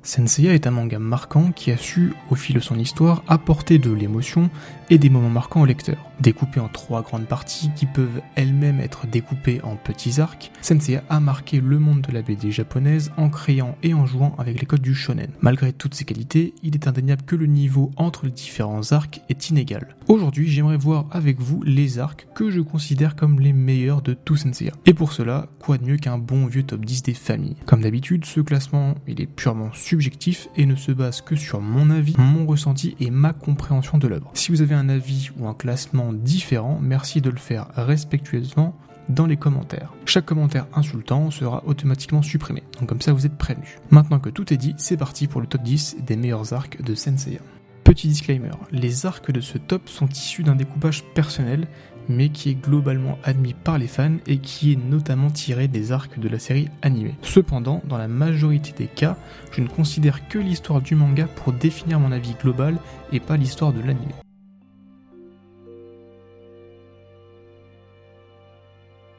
Saint Seiya est un manga marquant qui a su, au fil de son histoire, apporter de l'émotion et des moments marquants au lecteur. Découpé en 3 grandes parties qui peuvent elles-mêmes être découpées en petits arcs, Saint Seiya a marqué le monde de la BD japonaise en créant et en jouant avec les codes du shonen. Malgré toutes ses qualités, il est indéniable que le niveau entre les différents arcs est inégal. Aujourd'hui, j'aimerais voir avec vous les arcs que je considère comme les meilleurs de tout Saint Seiya. Et pour cela, quoi de mieux qu'un bon vieux top 10 des familles. Comme d'habitude, ce classement il est purement subjectif et ne se base que sur mon avis, mon ressenti et ma compréhension de l'œuvre. Si vous avez un avis ou un classement différent, merci de le faire respectueusement dans les commentaires. Chaque commentaire insultant sera automatiquement supprimé, donc comme ça vous êtes prévenus. Maintenant que tout est dit, c'est parti pour le top 10 des meilleurs arcs de Saint Seiya. Petit disclaimer, les arcs de ce top sont issus d'un découpage personnel, mais qui est globalement admis par les fans et qui est notamment tiré des arcs de la série animée. Cependant, dans la majorité des cas, je ne considère que l'histoire du manga pour définir mon avis global et pas l'histoire de l'anime.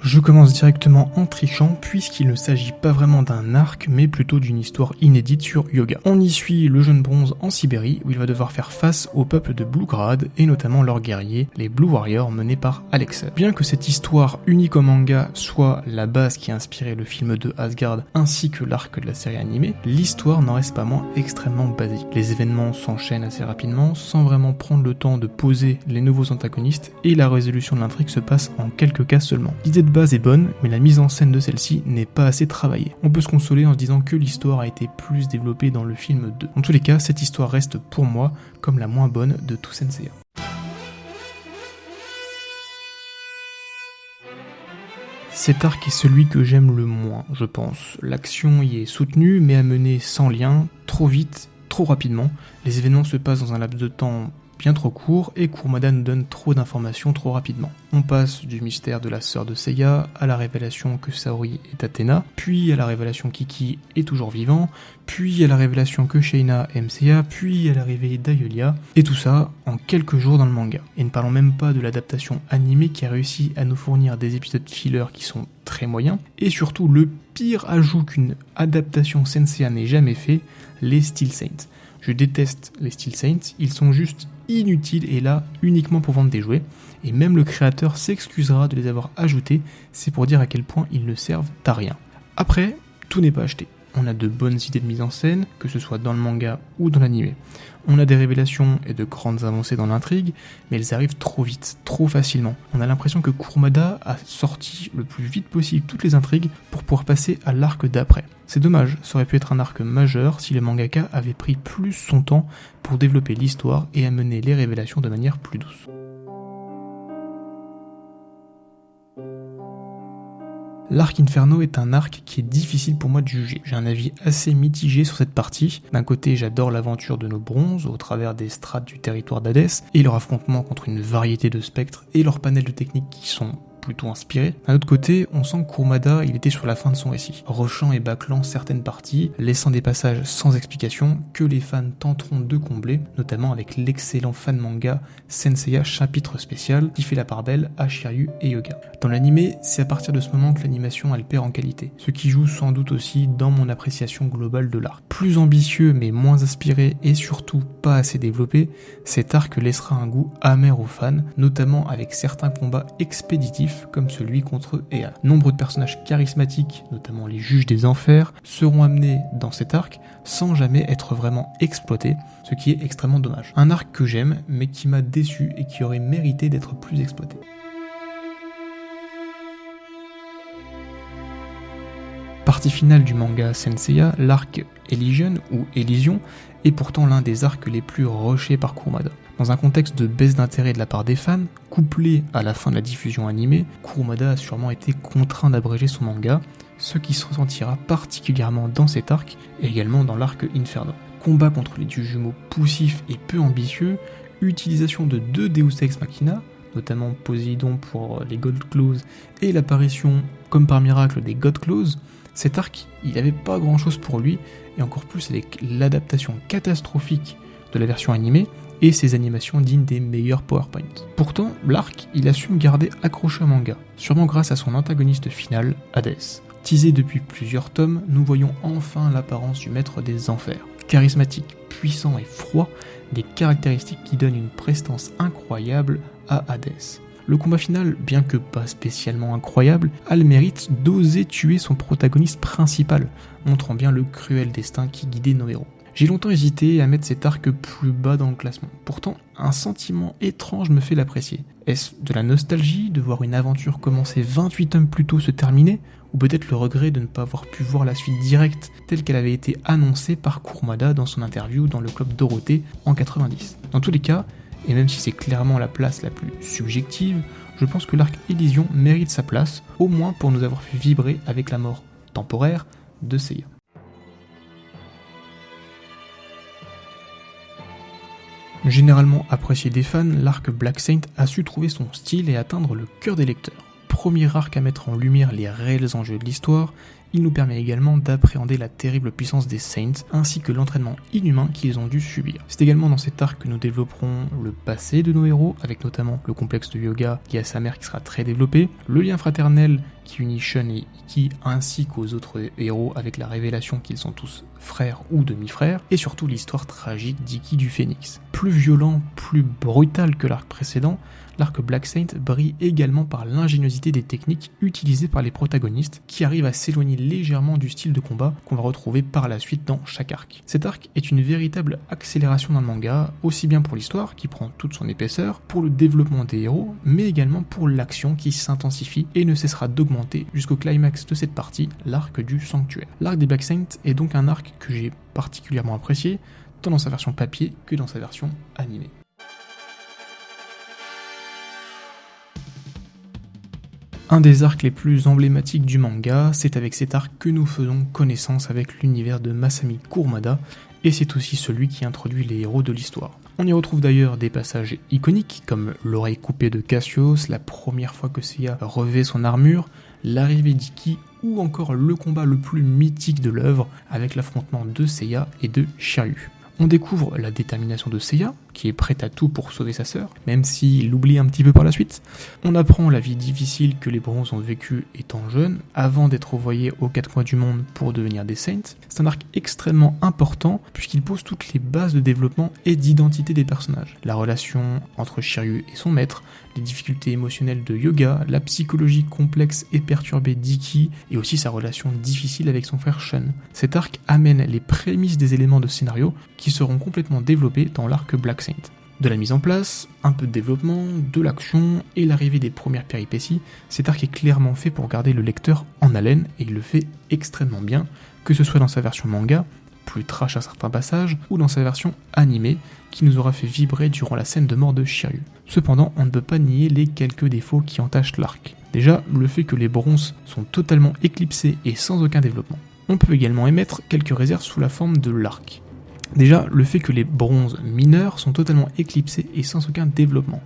Je commence directement en trichant puisqu'il ne s'agit pas vraiment d'un arc mais plutôt d'une histoire inédite sur Yoga. On y suit le jeune bronze en Sibérie où il va devoir faire face au peuple de Bluegrad et notamment leurs guerriers, les Blue Warriors menés par Alexa. Bien que cette histoire unique au manga soit la base qui a inspiré le film de Asgard ainsi que l'arc de la série animée, l'histoire n'en reste pas moins extrêmement basique. Les événements s'enchaînent assez rapidement sans vraiment prendre le temps de poser les nouveaux antagonistes et la résolution de l'intrigue se passe en quelques cas seulement. L'idée de base est bonne, mais la mise en scène de celle-ci n'est pas assez travaillée. On peut se consoler en se disant que l'histoire a été plus développée dans le film 2. En tous les cas, cette histoire reste pour moi comme la moins bonne de tout Saint Seiya. Cet arc est celui que j'aime le moins, je pense. L'action y est soutenue, mais amenée sans lien, trop vite, trop rapidement. Les événements se passent dans un laps de temps bien trop court et Kurumada nous donne trop d'informations trop rapidement. On passe du mystère de la sœur de Seiya à la révélation que Saori est Athéna, puis à la révélation qu'Ikki est toujours vivant, puis à la révélation que Sheina aime Seiya, puis à l'arrivée d'Ayelia, et tout ça en quelques jours dans le manga. Et ne parlons même pas de l'adaptation animée qui a réussi à nous fournir des épisodes filler qui sont très moyens, et surtout le pire ajout qu'une adaptation Saint Seiya n'ait jamais fait, les Steel Saints. Je déteste les Steel Saints, ils sont juste inutiles et là uniquement pour vendre des jouets, et même le créateur s'excusera de les avoir ajoutés, c'est pour dire à quel point ils ne servent à rien. Après, tout n'est pas acheté. On a de bonnes idées de mise en scène, que ce soit dans le manga ou dans l'anime. On a des révélations et de grandes avancées dans l'intrigue, mais elles arrivent trop vite, trop facilement. On a l'impression que Kurumada a sorti le plus vite possible toutes les intrigues pour pouvoir passer à l'arc d'après. C'est dommage, ça aurait pu être un arc majeur si le mangaka avait pris plus son temps pour développer l'histoire et amener les révélations de manière plus douce. L'arc Inferno est un arc qui est difficile pour moi de juger. J'ai un avis assez mitigé sur cette partie. D'un côté, j'adore l'aventure de nos bronzes au travers des strates du territoire d'Hadès et leur affrontement contre une variété de spectres et leur panel de techniques qui sont plutôt inspiré. D'un autre côté, on sent que Kurumada, il était sur la fin de son récit, rushant et bâclant certaines parties, laissant des passages sans explication que les fans tenteront de combler, notamment avec l'excellent fan manga Saint Seiya chapitre spécial qui fait la part belle à Shiryu et Yoga. Dans l'animé, c'est à partir de ce moment que l'animation elle perd en qualité, ce qui joue sans doute aussi dans mon appréciation globale de l'arc. Plus ambitieux mais moins aspiré et surtout pas assez développé, cet arc laissera un goût amer aux fans, notamment avec certains combats expéditifs comme celui contre Ea. Nombre de personnages charismatiques, notamment les juges des enfers, seront amenés dans cet arc sans jamais être vraiment exploités, ce qui est extrêmement dommage. Un arc que j'aime, mais qui m'a déçu et qui aurait mérité d'être plus exploité. Partie finale du manga Saint Seiya, l'arc Elysion ou Elysion est pourtant l'un des arcs les plus rushés par Kurumada. Dans un contexte de baisse d'intérêt de la part des fans, couplé à la fin de la diffusion animée, Kurumada a sûrement été contraint d'abréger son manga, ce qui se ressentira particulièrement dans cet arc et également dans l'arc Inferno. Combat contre les dieux jumeaux poussifs et peu ambitieux, utilisation de 2 Deus Ex Machina, notamment Poséidon pour les God Claws et l'apparition, comme par miracle, des God Claws. Cet arc, il n'avait pas grand chose pour lui, et encore plus avec l'adaptation catastrophique de la version animée et ses animations dignes des meilleurs PowerPoint. Pourtant, l'arc, il a su me garder accroché au manga, sûrement grâce à son antagoniste final, Hadès. Teasé depuis plusieurs tomes, nous voyons enfin l'apparence du maître des enfers. Charismatique, puissant et froid, des caractéristiques qui donnent une prestance incroyable à Hadès. Le combat final, bien que pas spécialement incroyable, a le mérite d'oser tuer son protagoniste principal, montrant bien le cruel destin qui guidait nos héros. J'ai longtemps hésité à mettre cet arc plus bas dans le classement. Pourtant, un sentiment étrange me fait l'apprécier. Est-ce de la nostalgie de voir une aventure commencer 28 tomes plus tôt se terminer, ou peut-être le regret de ne pas avoir pu voir la suite directe telle qu'elle avait été annoncée par Kurumada dans son interview dans le club Dorothée en 90. Dans tous les cas, et même si c'est clairement la place la plus subjective, je pense que l'arc Elysion mérite sa place, au moins pour nous avoir fait vibrer avec la mort temporaire de Seiya. Généralement apprécié des fans, l'arc Black Saint a su trouver son style et atteindre le cœur des lecteurs. Premier arc à mettre en lumière les réels enjeux de l'histoire, il nous permet également d'appréhender la terrible puissance des Saints ainsi que l'entraînement inhumain qu'ils ont dû subir. C'est également dans cet arc que nous développerons le passé de nos héros, avec notamment le complexe de Yoga lié à sa mère qui sera très développé, le lien fraternel qui unit Shun et Ikki ainsi qu'aux autres héros avec la révélation qu'ils sont tous frères ou demi-frères, et surtout l'histoire tragique d'Ikki du Phénix. Plus violent, plus brutal que l'arc précédent, l'arc Black Saint brille également par l'ingéniosité des techniques utilisées par les protagonistes qui arrivent à s'éloigner légèrement du style de combat qu'on va retrouver par la suite dans chaque arc. Cet arc est une véritable accélération dans le manga, aussi bien pour l'histoire qui prend toute son épaisseur, pour le développement des héros, mais également pour l'action qui s'intensifie et ne cessera d'augmenter jusqu'au climax de cette partie, l'arc du sanctuaire. L'arc des Black Saint est donc un arc que j'ai particulièrement apprécié, tant dans sa version papier que dans sa version animée. Un des arcs les plus emblématiques du manga, c'est avec cet arc que nous faisons connaissance avec l'univers de Masami Kurumada, et c'est aussi celui qui introduit les héros de l'histoire. On y retrouve d'ailleurs des passages iconiques, comme l'oreille coupée de Cassius, la première fois que Seiya revêt son armure, l'arrivée d'Ikki, ou encore le combat le plus mythique de l'œuvre, avec l'affrontement de Seiya et de Shiryu. On découvre la détermination de Seiya, qui est prête à tout pour sauver sa sœur, même s'il l'oublie un petit peu par la suite. On apprend la vie difficile que les bronzes ont vécue étant jeunes, avant d'être envoyés aux quatre coins du monde pour devenir des saints. C'est un arc extrêmement important, puisqu'il pose toutes les bases de développement et d'identité des personnages. La relation entre Shiryu et son maître, les difficultés émotionnelles de Yoga, la psychologie complexe et perturbée d'Ikki, et aussi sa relation difficile avec son frère Shun. Cet arc amène les prémices des éléments de scénario qui seront complètement développés dans l'arc Black Saint. De la mise en place, un peu de développement, de l'action et l'arrivée des premières péripéties, cet arc est clairement fait pour garder le lecteur en haleine et il le fait extrêmement bien, que ce soit dans sa version manga, plus trash à certains passages, ou dans sa version animée, qui nous aura fait vibrer durant la scène de mort de Shiryu. Cependant, on ne peut pas nier les quelques défauts qui entachent l'arc. Déjà, le fait que les bronzes sont totalement éclipsés et sans aucun développement. On peut également émettre quelques réserves sous la forme de l'arc. Déjà, le fait que les bronzes mineurs sont totalement éclipsés et sans aucun développement.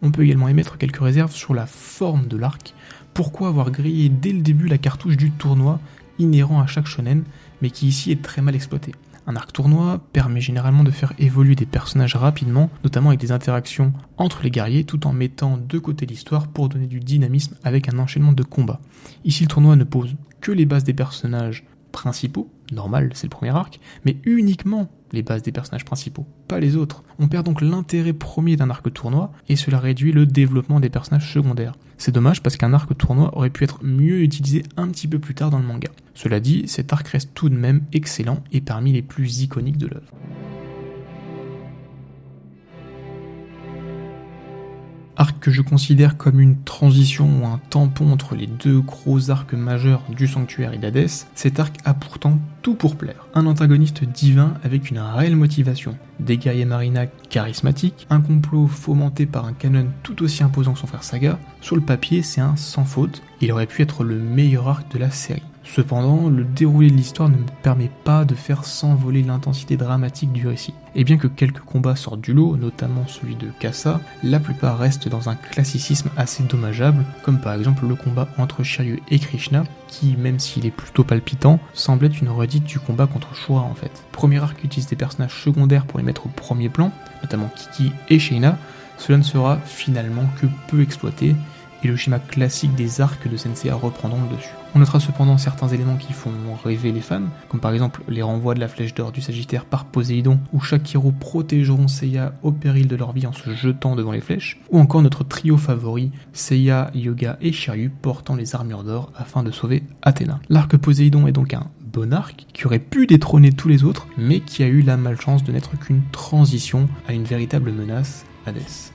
On peut également émettre quelques réserves sur la forme de l'arc. Pourquoi avoir grillé dès le début la cartouche du tournoi inhérent à chaque shonen, mais qui ici est très mal exploité. Un arc tournoi permet généralement de faire évoluer des personnages rapidement, notamment avec des interactions entre les guerriers, tout en mettant de côté l'histoire pour donner du dynamisme avec un enchaînement de combats. Ici, le tournoi ne pose que les bases des personnages principaux, normal, c'est le premier arc, mais uniquement les bases des personnages principaux, pas les autres. On perd donc l'intérêt premier d'un arc tournoi, et cela réduit le développement des personnages secondaires. C'est dommage parce qu'un arc tournoi aurait pu être mieux utilisé un petit peu plus tard dans le manga. Cela dit, cet arc reste tout de même excellent et parmi les plus iconiques de l'œuvre. Arc que je considère comme une transition ou un tampon entre les deux gros arcs majeurs du Sanctuaire et d'Hadès, cet arc a pourtant tout pour plaire. Un antagoniste divin avec une réelle motivation, des guerriers marina charismatiques, un complot fomenté par un canon tout aussi imposant que son frère Saga, sur le papier c'est un sans faute, il aurait pu être le meilleur arc de la série. Cependant, le déroulé de l'histoire ne me permet pas de faire s'envoler l'intensité dramatique du récit. Et bien que quelques combats sortent du lot, notamment celui de Kassa, la plupart restent dans un classicisme assez dommageable, comme par exemple le combat entre Shiryu et Krishna, qui, même s'il est plutôt palpitant, semble être une redite du combat contre Shura en fait. Premier arc utilise des personnages secondaires pour les mettre au premier plan, notamment Kiki et Sheina, cela ne sera finalement que peu exploité, et le schéma classique des arcs de Senseiya reprendront le dessus. On notera cependant certains éléments qui font rêver les fans, comme par exemple les renvois de la flèche d'or du Sagittaire par Poséidon, où chaque héros protégeront Seiya au péril de leur vie en se jetant devant les flèches, ou encore notre trio favori, Seiya, Hyuga et Shiryu portant les armures d'or afin de sauver Athéna. L'arc Poséidon est donc un bon arc qui aurait pu détrôner tous les autres, mais qui a eu la malchance de n'être qu'une transition à une véritable menace, Hadès.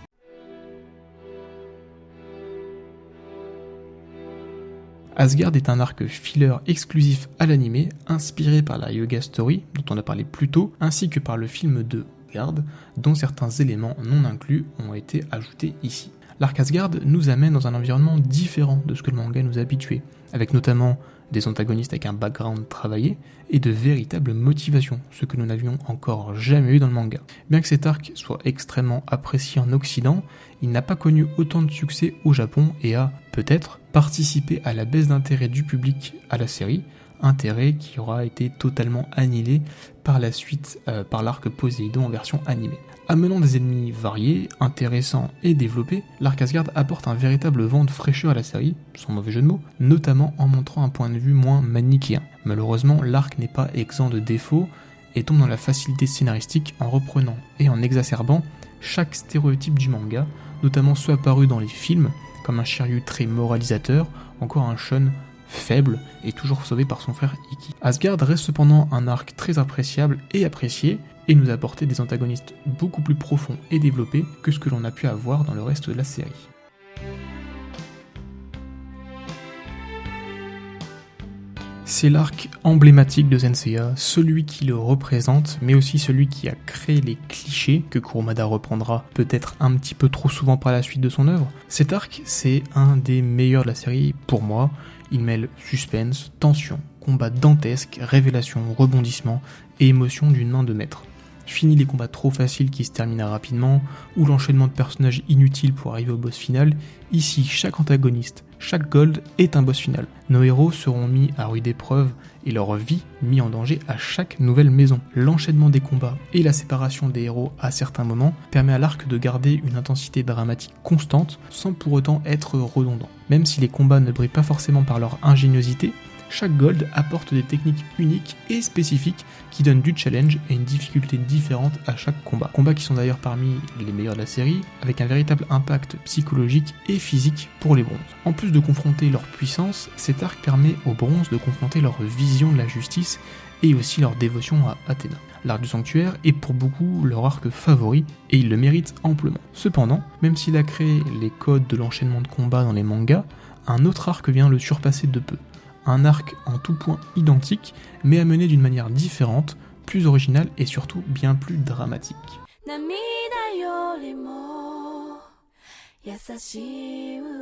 Asgard est un arc filler exclusif à l'anime, inspiré par la Hyuga Story, dont on a parlé plus tôt, ainsi que par le film de Asgard, dont certains éléments non inclus ont été ajoutés ici. L'arc Asgard nous amène dans un environnement différent de ce que le manga nous a habitués, avec notamment des antagonistes avec un background travaillé et de véritables motivations, ce que nous n'avions encore jamais eu dans le manga. Bien que cet arc soit extrêmement apprécié en Occident, il n'a pas connu autant de succès au Japon et a, peut-être, participé à la baisse d'intérêt du public à la série, intérêt qui aura été totalement annihilé par la suite par l'arc Poséidon en version animée. Amenant des ennemis variés, intéressants et développés, l'arc Asgard apporte un véritable vent de fraîcheur à la série, sans mauvais jeu de mots, notamment en montrant un point de vue moins manichéen. Malheureusement, l'arc n'est pas exempt de défauts et tombe dans la facilité scénaristique en reprenant et en exacerbant chaque stéréotype du manga, notamment ceux apparus dans les films, comme un Shiryu très moralisateur, encore un Shun faible et toujours sauvé par son frère Ikki. Asgard reste cependant un arc très appréciable et apprécié, et nous apporter des antagonistes beaucoup plus profonds et développés que ce que l'on a pu avoir dans le reste de la série. C'est l'arc emblématique de Senseiya, celui qui le représente, mais aussi celui qui a créé les clichés que Kurumada reprendra peut-être un petit peu trop souvent par la suite de son œuvre. Cet arc, c'est un des meilleurs de la série pour moi. Il mêle suspense, tension, combat dantesque, révélation, rebondissement et émotion d'une main de maître. Fini les combats trop faciles qui se terminent rapidement, ou l'enchaînement de personnages inutiles pour arriver au boss final. Ici, chaque antagoniste, chaque gold est un boss final. Nos héros seront mis à rude épreuve et leur vie mis en danger à chaque nouvelle maison. L'enchaînement des combats et la séparation des héros à certains moments permet à l'arc de garder une intensité dramatique constante sans pour autant être redondant. Même si les combats ne brillent pas forcément par leur ingéniosité, chaque gold apporte des techniques uniques et spécifiques qui donnent du challenge et une difficulté différente à chaque combat. Combats qui sont d'ailleurs parmi les meilleurs de la série, avec un véritable impact psychologique et physique pour les bronzes. En plus de confronter leur puissance, cet arc permet aux bronzes de confronter leur vision de la justice et aussi leur dévotion à Athéna. L'arc du sanctuaire est pour beaucoup leur arc favori et il le mérite amplement. Cependant, même s'il a créé les codes de l'enchaînement de combats dans les mangas, un autre arc vient le surpasser de peu. Un arc en tout point identique, mais amené d'une manière différente, plus originale et surtout bien plus dramatique.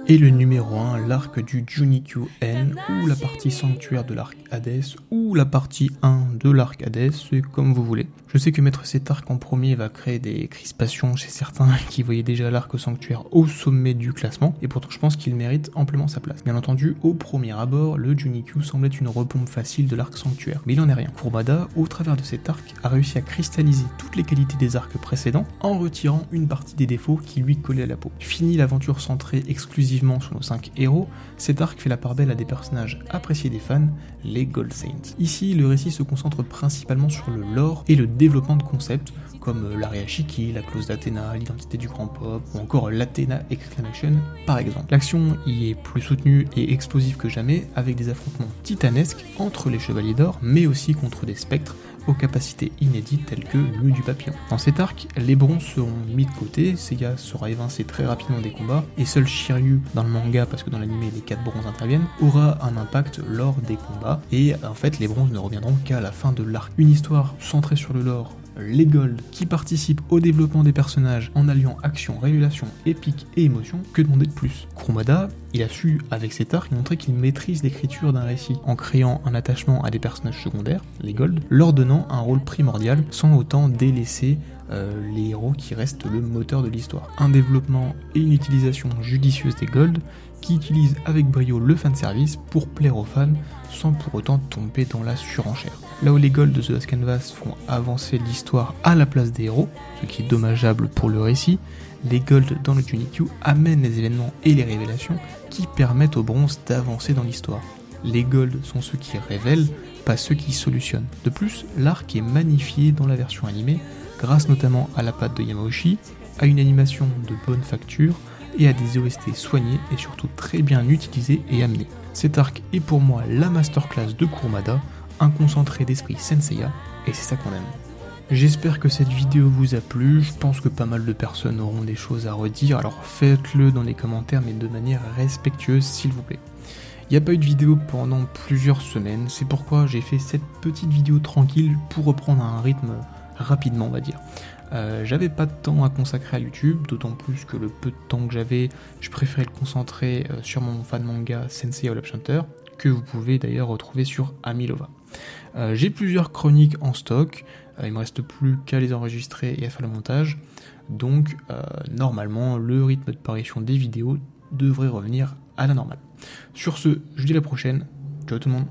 Et le numéro 1, l'arc du Junikyu-en, ou la partie sanctuaire de l'arc Hadès, ou la partie 1 de l'arc Hadès, c'est comme vous voulez. Je sais que mettre cet arc en premier va créer des crispations chez certains qui voyaient déjà l'arc sanctuaire au sommet du classement, et pourtant je pense qu'il mérite amplement sa place. Bien entendu, au premier abord, le Junikyu semblait une repompe facile de l'arc sanctuaire, mais il en est rien. Kurumada, au travers de cet arc, a réussi à cristalliser toutes les qualités des arcs précédents en retirant une partie des défauts qui lui collaient à la peau. Fini l'aventure centrée exclusivement sur nos 5 héros, cet arc fait la part belle à des personnages appréciés des fans, les Gold Saints. Ici, le récit se concentre principalement sur le lore et le développement de concepts comme l'Aria Shiki, la clause d'Athéna, l'identité du grand pop, ou encore l'Athéna Exclamation par exemple. L'action y est plus soutenue et explosive que jamais, avec des affrontements titanesques entre les Chevaliers d'Or, mais aussi contre des spectres aux capacités inédites telles que l'œil du papillon. Dans cet arc, les bronzes seront mis de côté, Seiya sera évincé très rapidement des combats, et seul Shiryu, dans le manga, parce que dans l'anime les 4 bronzes interviennent, aura un impact lors des combats, et en fait les bronzes ne reviendront qu'à la fin de l'arc. Une histoire centrée sur le lore, les Gold qui participent au développement des personnages en alliant action, révélation, épique et émotion, que demander de plus? Kurumada, il a su, avec cet arc, montrer qu'il maîtrise l'écriture d'un récit en créant un attachement à des personnages secondaires, les Gold, leur donnant un rôle primordial sans autant délaisser les héros qui restent le moteur de l'histoire. Un développement et une utilisation judicieuse des Gold qui utilisent avec brio le fanservice pour plaire aux fans sans pour autant tomber dans la surenchère. Là où les golds de The Last Canvas font avancer l'histoire à la place des héros, ce qui est dommageable pour le récit, les golds dans le Unique amènent les événements et les révélations qui permettent au bronze d'avancer dans l'histoire. Les golds sont ceux qui révèlent, pas ceux qui solutionnent. De plus, l'arc est magnifié dans la version animée, grâce notamment à la patte de Yamauchi, à une animation de bonne facture et à des OST soignés et surtout très bien utilisés et amenés. Cet arc est pour moi la masterclass de Kurumada, un concentré d'esprit Senseiya, et c'est ça qu'on aime. J'espère que cette vidéo vous a plu, je pense que pas mal de personnes auront des choses à redire, alors faites-le dans les commentaires mais de manière respectueuse s'il vous plaît. Il n'y a pas eu de vidéo pendant plusieurs semaines, c'est pourquoi j'ai fait cette petite vidéo tranquille pour reprendre un rythme rapidement on va dire. J'avais pas de temps à consacrer à YouTube, d'autant plus que le peu de temps que j'avais, je préférais le concentrer sur mon fan manga Senseiya Love Hunter, que vous pouvez d'ailleurs retrouver sur Amilova. J'ai plusieurs chroniques en stock, il me reste plus qu'à les enregistrer et à faire le montage, donc normalement le rythme de parution des vidéos devrait revenir à la normale. Sur ce, je vous dis à la prochaine, ciao tout le monde.